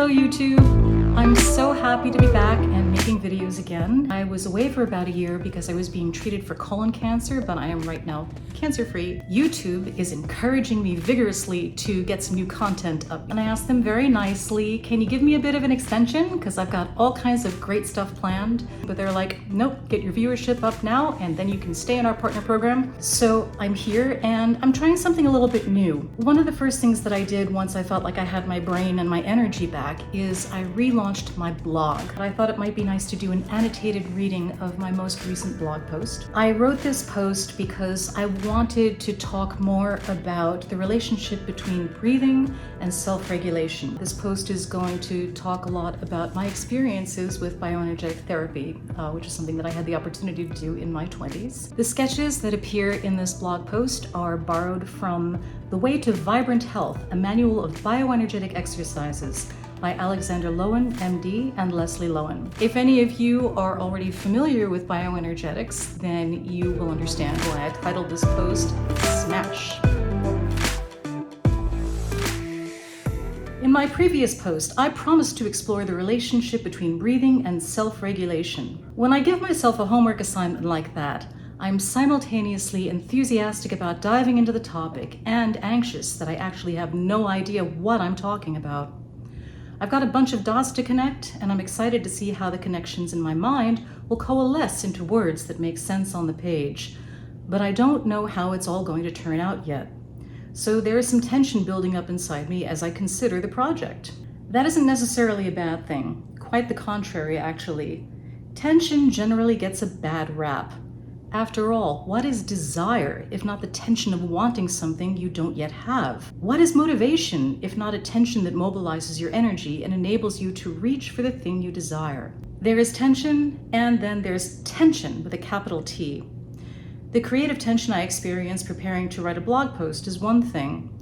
Hello YouTube! I'm so happy to be back and making videos again. I was away for about a year because I was being treated for colon cancer, but I am right now cancer-free. YouTube is encouraging me vigorously to get some new content up. And I asked them very nicely, can you give me a bit of an extension? Because I've got all kinds of great stuff planned. But they're like, nope, get your viewership up now and then you can stay in our partner program. So I'm here and I'm trying something a little bit new. One of the first things that I did once I felt like I had my brain and my energy back is I relaunched my blog. I thought it might be nice to do an annotated reading of my most recent blog post. I wrote this post because I wanted to talk more about the relationship between breathing and self-regulation. This post is going to talk a lot about my experiences with bioenergetic therapy, which is something that I had the opportunity to do in my 20s. The sketches that appear in this blog post are borrowed from The Way to Vibrant Health, a manual of bioenergetic exercises by Alexander Lowen, MD, and Leslie Lowen. If any of you are already familiar with bioenergetics, then you will understand why I titled this post Smash. In my previous post, I promised to explore the relationship between breathing and self-regulation. When I give myself a homework assignment like that, I'm simultaneously enthusiastic about diving into the topic and anxious that I actually have no idea what I'm talking about. I've got a bunch of dots to connect, and I'm excited to see how the connections in my mind will coalesce into words that make sense on the page. But I don't know how it's all going to turn out yet. So there is some tension building up inside me as I consider the project. That isn't necessarily a bad thing. Quite the contrary, actually. Tension generally gets a bad rap. After all, what is desire if not the tension of wanting something you don't yet have? What is motivation if not a tension that mobilizes your energy and enables you to reach for the thing you desire? There is tension, and then there's tension with a capital T. The creative tension I experience preparing to write a blog post is one thing.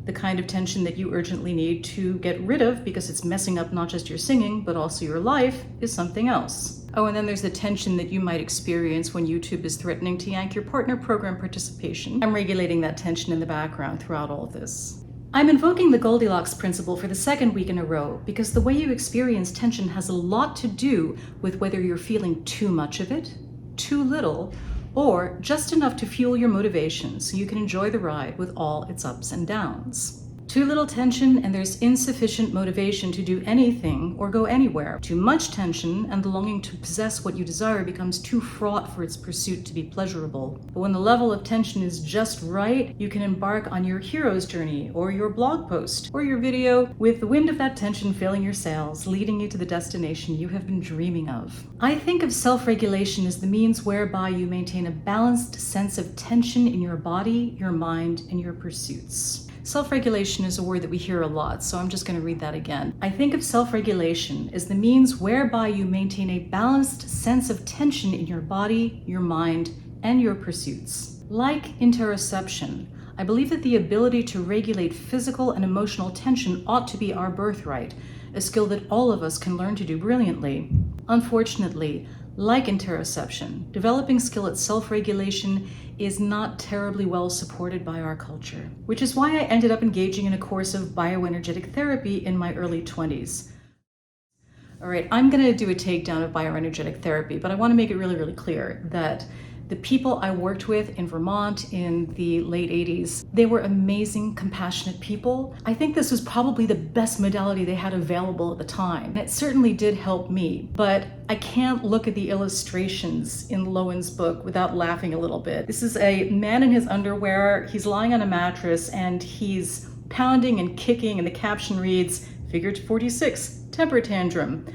The kind of tension that you urgently need to get rid of because it's messing up not just your singing, but also your life is something else. Oh, and then there's the tension that you might experience when YouTube is threatening to yank your partner program participation. I'm regulating that tension in the background throughout all of this. I'm invoking the Goldilocks principle for the second week in a row because the way you experience tension has a lot to do with whether you're feeling too much of it, too little, or just enough to fuel your motivation so you can enjoy the ride with all its ups and downs. Too little tension and there's insufficient motivation to do anything or go anywhere. Too much tension and the longing to possess what you desire becomes too fraught for its pursuit to be pleasurable. But when the level of tension is just right, you can embark on your hero's journey or your blog post or your video with the wind of that tension filling your sails, leading you to the destination you have been dreaming of. I think of self-regulation as the means whereby you maintain a balanced sense of tension in your body, your mind, and your pursuits. Self-regulation is a word that we hear a lot, so I'm just going to read that again. I think of self-regulation as the means whereby you maintain a balanced sense of tension in your body, your mind, and your pursuits. Like interoception, I believe that the ability to regulate physical and emotional tension ought to be our birthright, a skill that all of us can learn to do brilliantly. Unfortunately, like interoception, developing skill at self-regulation is not terribly well supported by our culture, which is why I ended up engaging in a course of bioenergetic therapy in my early 20s. All right, I'm going to do a takedown of bioenergetic therapy, but I want to make it really, really clear that the people I worked with in Vermont in the late 80s, they were amazing, compassionate people. I think this was probably the best modality they had available at the time. It certainly did help me, but I can't look at the illustrations in Lowen's book without laughing a little bit. This is a man in his underwear, he's lying on a mattress and he's pounding and kicking, and the caption reads, Figure 46, temper tantrum.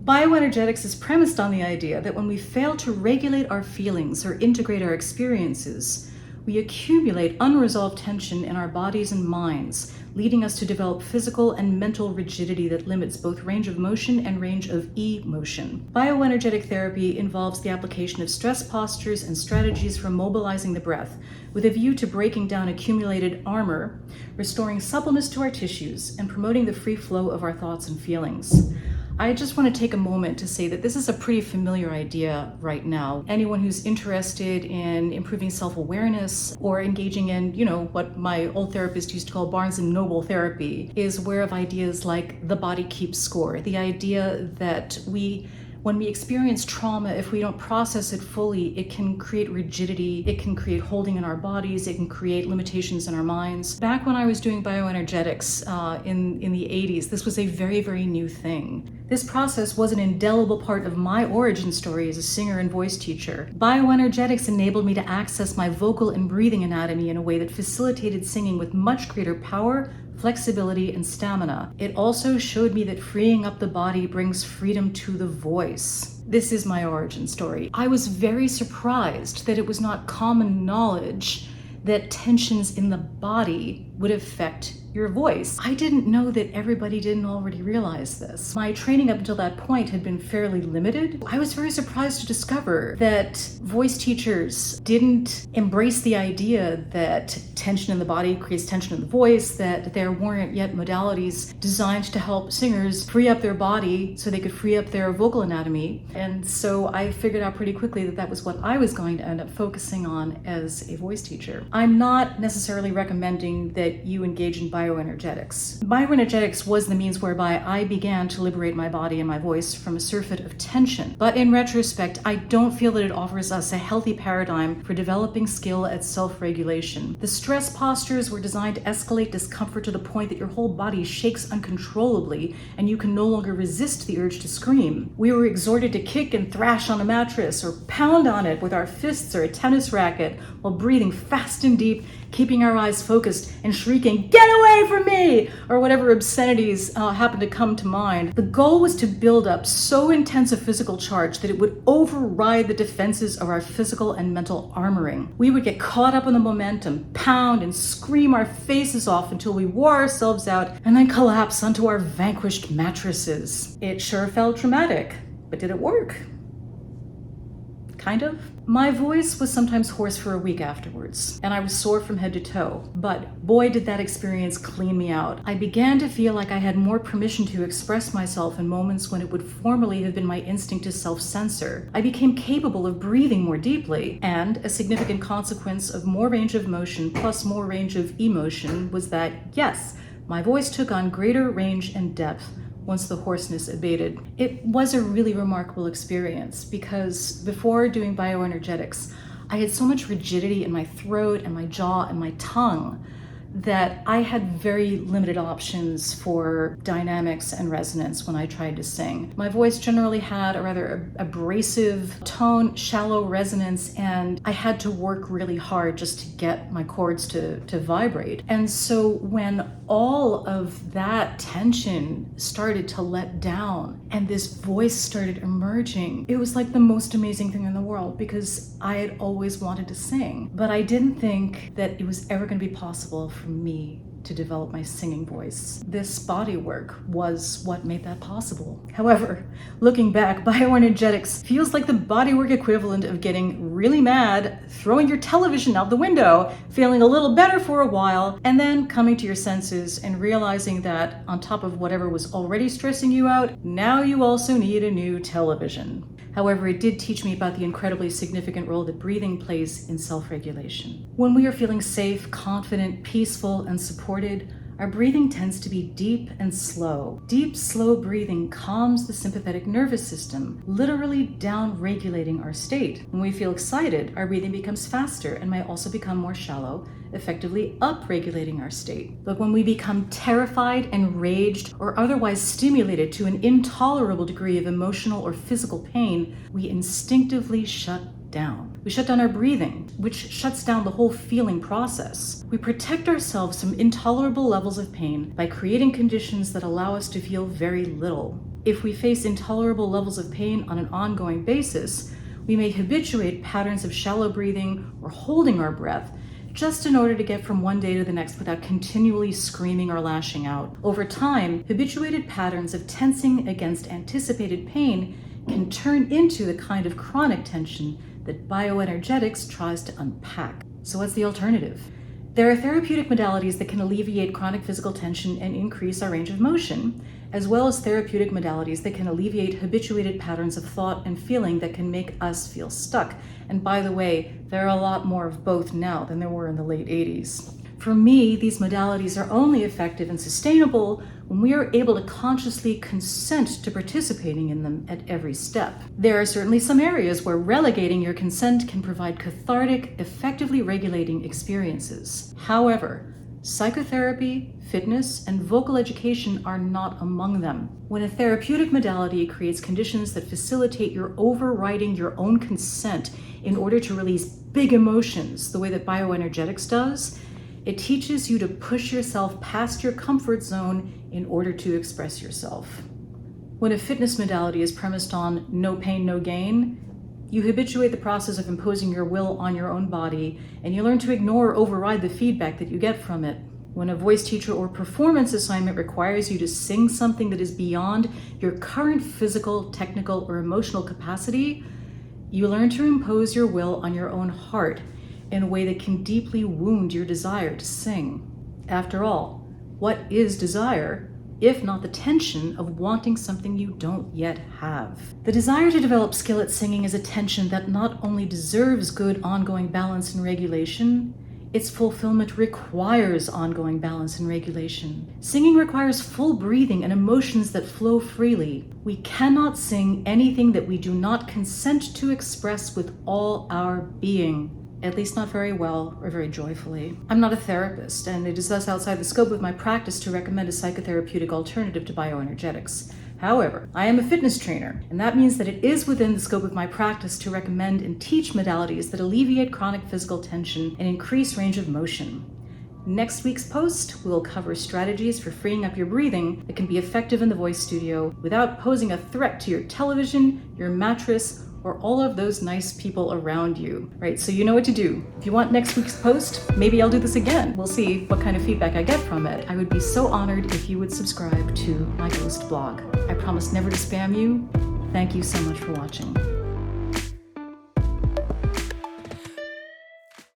Bioenergetics is premised on the idea that when we fail to regulate our feelings or integrate our experiences, we accumulate unresolved tension in our bodies and minds, leading us to develop physical and mental rigidity that limits both range of motion and range of emotion. Bioenergetic therapy involves the application of stress postures and strategies for mobilizing the breath, with a view to breaking down accumulated armor, restoring suppleness to our tissues, and promoting the free flow of our thoughts and feelings. I just want to take a moment to say that this is a pretty familiar idea right now. Anyone who's interested in improving self-awareness or engaging in, what my old therapist used to call Barnes and Noble therapy is aware of ideas like the body keeps score. The idea that when we experience trauma, if we don't process it fully, it can create rigidity, it can create holding in our bodies, it can create limitations in our minds. Back when I was doing bioenergetics in the 80s, this was a very, very new thing. This process was an indelible part of my origin story as a singer and voice teacher. Bioenergetics enabled me to access my vocal and breathing anatomy in a way that facilitated singing with much greater power, flexibility, and stamina. It also showed me that freeing up the body brings freedom to the voice. This is my origin story. I was very surprised that it was not common knowledge that tensions in the body would affect your voice. I didn't know that everybody didn't already realize this. My training up until that point had been fairly limited. I was very surprised to discover that voice teachers didn't embrace the idea that tension in the body creates tension in the voice, that there weren't yet modalities designed to help singers free up their body so they could free up their vocal anatomy. And so I figured out pretty quickly that that was what I was going to end up focusing on as a voice teacher. I'm not necessarily recommending that you engage in bioenergetics. Bioenergetics was the means whereby I began to liberate my body and my voice from a surfeit of tension. But in retrospect, I don't feel that it offers us a healthy paradigm for developing skill at self-regulation. The stress postures were designed to escalate discomfort to the point that your whole body shakes uncontrollably and you can no longer resist the urge to scream. We were exhorted to kick and thrash on a mattress or pound on it with our fists or a tennis racket while breathing fast and deep, keeping our eyes focused and shrieking, "Get away from me!" or whatever obscenities happened to come to mind. The goal was to build up so intense a physical charge that it would override the defenses of our physical and mental armoring. We would get caught up in the momentum, pound and scream our faces off until we wore ourselves out and then collapse onto our vanquished mattresses. It sure felt traumatic, but did it work? Kind of. My voice was sometimes hoarse for a week afterwards, and I was sore from head to toe. But boy, did that experience clean me out. I began to feel like I had more permission to express myself in moments when it would formerly have been my instinct to self-censor. I became capable of breathing more deeply, and a significant consequence of more range of motion plus more range of emotion was that, yes, my voice took on greater range and depth once the hoarseness abated. It was a really remarkable experience because before doing bioenergetics, I had so much rigidity in my throat and my jaw and my tongue that I had very limited options for dynamics and resonance when I tried to sing. My voice generally had a rather abrasive tone, shallow resonance, and I had to work really hard just to get my chords to vibrate. And so when all of that tension started to let down and this voice started emerging, it was like the most amazing thing in the world because I had always wanted to sing, but I didn't think that it was ever going to be possible for me to develop my singing voice. This body work was what made that possible. However, looking back, bioenergetics feels like the bodywork equivalent of getting really mad, throwing your television out the window, feeling a little better for a while, and then coming to your senses and realizing that on top of whatever was already stressing you out, now you also need a new television. However, it did teach me about the incredibly significant role that breathing plays in self-regulation. When we are feeling safe, confident, peaceful, and supported, our breathing tends to be deep and slow. Deep, slow breathing calms the sympathetic nervous system, literally down-regulating our state. When we feel excited, our breathing becomes faster and may also become more shallow, effectively up-regulating our state. But when we become terrified, enraged, or otherwise stimulated to an intolerable degree of emotional or physical pain, we instinctively shut down. We shut down our breathing, which shuts down the whole feeling process. We protect ourselves from intolerable levels of pain by creating conditions that allow us to feel very little. If we face intolerable levels of pain on an ongoing basis, we may habituate patterns of shallow breathing or holding our breath just in order to get from one day to the next without continually screaming or lashing out. Over time, habituated patterns of tensing against anticipated pain can turn into the kind of chronic tension that bioenergetics tries to unpack. So what's the alternative? There are therapeutic modalities that can alleviate chronic physical tension and increase our range of motion. as well as therapeutic modalities that can alleviate habituated patterns of thought and feeling that can make us feel stuck. And by the way, there are a lot more of both now than there were in the late 80s. For me, these modalities are only effective and sustainable when we are able to consciously consent to participating in them at every step. There are certainly some areas where relegating your consent can provide cathartic, effectively regulating experiences. However, psychotherapy, fitness, and vocal education are not among them. When a therapeutic modality creates conditions that facilitate your overriding your own consent in order to release big emotions, the way that bioenergetics does, it teaches you to push yourself past your comfort zone in order to express yourself. When a fitness modality is premised on no pain, no gain, you habituate the process of imposing your will on your own body, and you learn to ignore or override the feedback that you get from it. When a voice teacher or performance assignment requires you to sing something that is beyond your current physical, technical, or emotional capacity, you learn to impose your will on your own heart in a way that can deeply wound your desire to sing. After all, what is desire, if not the tension of wanting something you don't yet have? The desire to develop skill at singing is a tension that not only deserves good ongoing balance and regulation, its fulfillment requires ongoing balance and regulation. Singing requires full breathing and emotions that flow freely. We cannot sing anything that we do not consent to express with all our being. At least not very well or very joyfully. I'm not a therapist, and it is thus outside the scope of my practice to recommend a psychotherapeutic alternative to bioenergetics. However, I am a fitness trainer, and that means that it is within the scope of my practice to recommend and teach modalities that alleviate chronic physical tension and increase range of motion. Next week's post, we will cover strategies for freeing up your breathing that can be effective in the voice studio without posing a threat to your television, your mattress, or all of those nice people around you, right? So you know what to do. If you want next week's post, maybe I'll do this again. We'll see what kind of feedback I get from it. I would be so honored if you would subscribe to my ghost blog. I promise never to spam you. Thank you so much for watching.